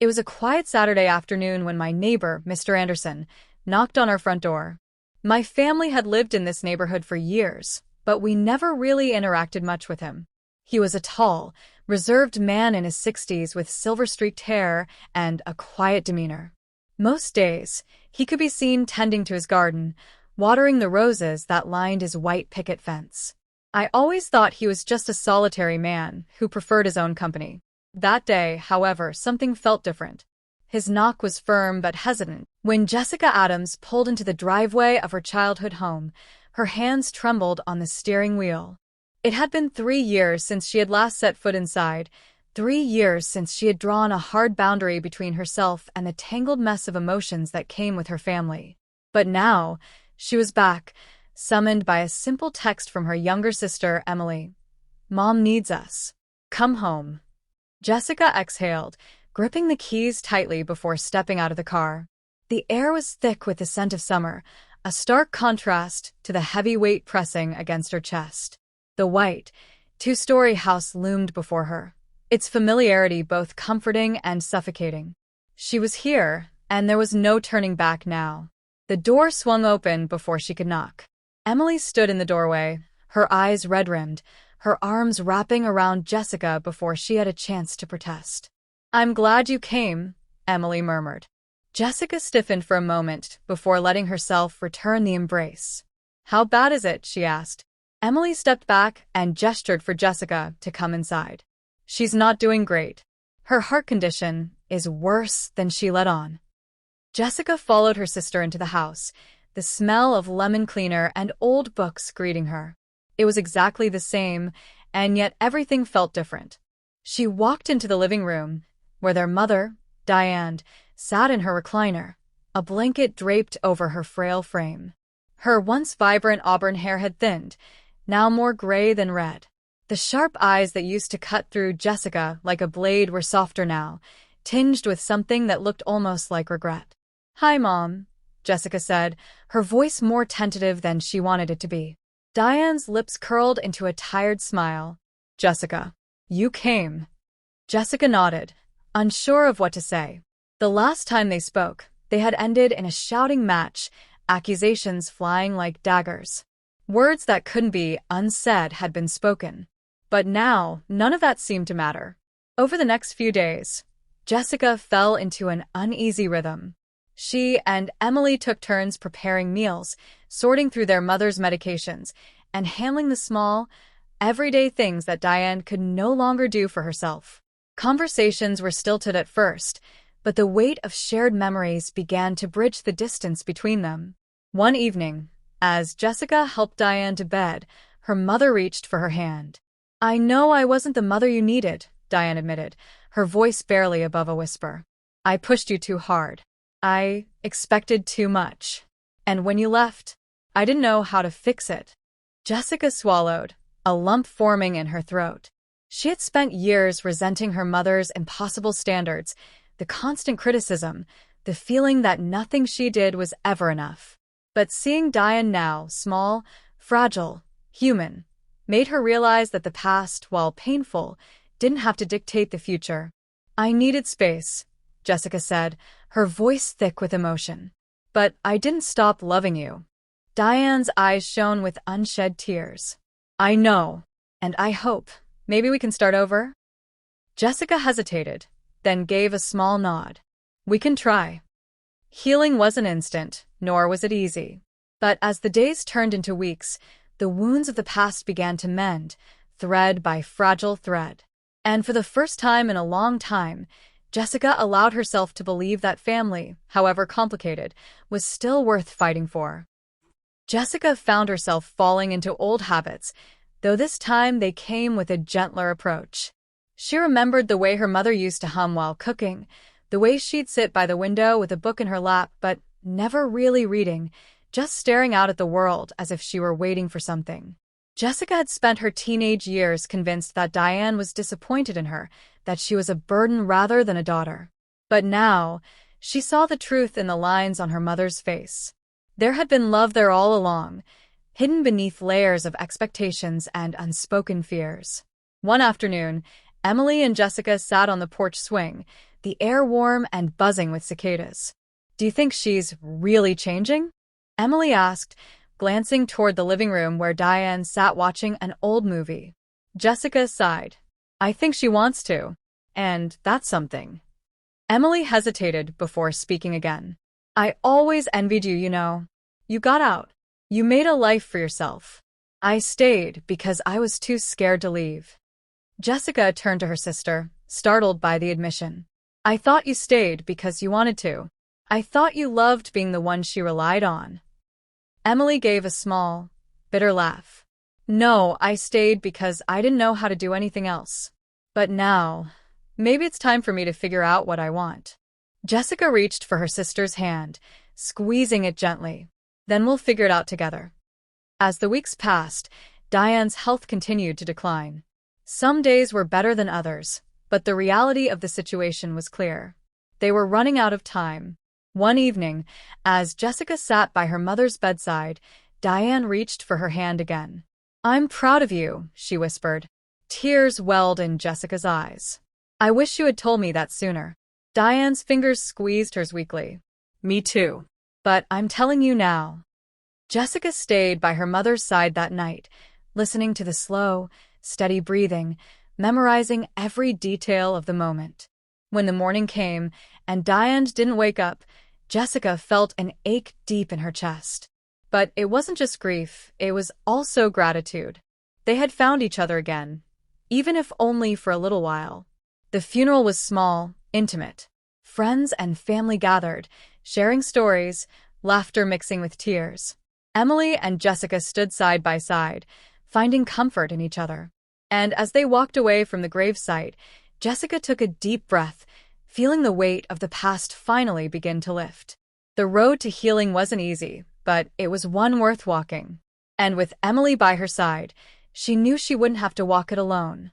It was a quiet Saturday afternoon when my neighbor, Mr. Anderson, knocked on our front door. My family had lived in this neighborhood for years, but we never really interacted much with him. He was a tall, reserved man in his 60s with silver-streaked hair and a quiet demeanor. Most days, he could be seen tending to his garden, watering the roses that lined his white picket fence. I always thought he was just a solitary man who preferred his own company. That day, however, something felt different. His knock was firm but hesitant. When Jessica Adams pulled into the driveway of her childhood home, her hands trembled on the steering wheel. It had been 3 years since she had last set foot inside, 3 years since she had drawn a hard boundary between herself and the tangled mess of emotions that came with her family. But now, she was back, summoned by a simple text from her younger sister, Emily. "Mom needs us. Come home." Jessica exhaled, gripping the keys tightly before stepping out of the car. The air was thick with the scent of summer, a stark contrast to the heavy weight pressing against her chest. The white, 2-story house loomed before her, its familiarity both comforting and suffocating. She was here, and there was no turning back now. The door swung open before she could knock. Emily stood in the doorway, her eyes red-rimmed, her arms wrapping around Jessica before she had a chance to protest. "I'm glad you came," Emily murmured. Jessica stiffened for a moment before letting herself return the embrace. "How bad is it?" she asked. Emily stepped back and gestured for Jessica to come inside. "She's not doing great. Her heart condition is worse than she let on." Jessica followed her sister into the house, the smell of lemon cleaner and old books greeting her. It was exactly the same, and yet everything felt different. She walked into the living room, where their mother, Diane, sat in her recliner, a blanket draped over her frail frame. Her once vibrant auburn hair had thinned, now more gray than red. The sharp eyes that used to cut through Jessica like a blade were softer now, tinged with something that looked almost like regret. "Hi, Mom," Jessica said, her voice more tentative than she wanted it to be. Diane's lips curled into a tired smile. "Jessica, you came." Jessica nodded, unsure of what to say. The last time they spoke, they had ended in a shouting match, accusations flying like daggers. Words that couldn't be unsaid had been spoken. But now, none of that seemed to matter. Over the next few days, Jessica fell into an uneasy rhythm. She and Emily took turns preparing meals, sorting through their mother's medications, and handling the small, everyday things that Diane could no longer do for herself. Conversations were stilted at first, but the weight of shared memories began to bridge the distance between them. One evening, as Jessica helped Diane to bed, her mother reached for her hand. "I know I wasn't the mother you needed," Diane admitted, her voice barely above a whisper. "I pushed you too hard. I expected too much. And when you left, I didn't know how to fix it." Jessica swallowed, a lump forming in her throat. She had spent years resenting her mother's impossible standards, the constant criticism, the feeling that nothing she did was ever enough. But seeing Diane now, small, fragile, human, made her realize that the past, while painful, didn't have to dictate the future. "I needed space," Jessica said, her voice thick with emotion. "But I didn't stop loving you." Diane's eyes shone with unshed tears. "I know, and I hope. Maybe we can start over?" Jessica hesitated, then gave a small nod. "We can try." Healing wasn't instant, nor was it easy. But as the days turned into weeks, the wounds of the past began to mend, thread by fragile thread. And for the first time in a long time, Jessica allowed herself to believe that family, however complicated, was still worth fighting for. Jessica found herself falling into old habits, though this time they came with a gentler approach. She remembered the way her mother used to hum while cooking, the way she'd sit by the window with a book in her lap, but never really reading, just staring out at the world as if she were waiting for something. Jessica had spent her teenage years convinced that Diane was disappointed in her, that she was a burden rather than a daughter. But now, she saw the truth in the lines on her mother's face. There had been love there all along, hidden beneath layers of expectations and unspoken fears. One afternoon, Emily and Jessica sat on the porch swing, the air warm and buzzing with cicadas. "Do you think she's really changing?" Emily asked, glancing toward the living room where Diane sat watching an old movie. Jessica sighed. "I think she wants to. And that's something." Emily hesitated before speaking again. "I always envied you, you know. You got out. You made a life for yourself. I stayed because I was too scared to leave." Jessica turned to her sister, startled by the admission. "I thought you stayed because you wanted to. I thought you loved being the one she relied on." Emily gave a small, bitter laugh. "No, I stayed because I didn't know how to do anything else. But now, maybe it's time for me to figure out what I want." Jessica reached for her sister's hand, squeezing it gently. "Then we'll figure it out together." As the weeks passed, Diane's health continued to decline. Some days were better than others, but the reality of the situation was clear. They were running out of time. One evening, as Jessica sat by her mother's bedside, Diane reached for her hand again. "I'm proud of you," she whispered. Tears welled in Jessica's eyes. "I wish you had told me that sooner." Diane's fingers squeezed hers weakly. "Me too. But I'm telling you now." Jessica stayed by her mother's side that night, listening to the slow, steady breathing, memorizing every detail of the moment. When the morning came and Diane didn't wake up, Jessica felt an ache deep in her chest. But it wasn't just grief, it was also gratitude. They had found each other again, even if only for a little while. The funeral was small, intimate. Friends and family gathered, sharing stories, laughter mixing with tears. Emily and Jessica stood side by side, finding comfort in each other. And as they walked away from the gravesite, Jessica took a deep breath, feeling the weight of the past finally begin to lift. The road to healing wasn't easy, but it was one worth walking. And with Emily by her side, she knew she wouldn't have to walk it alone.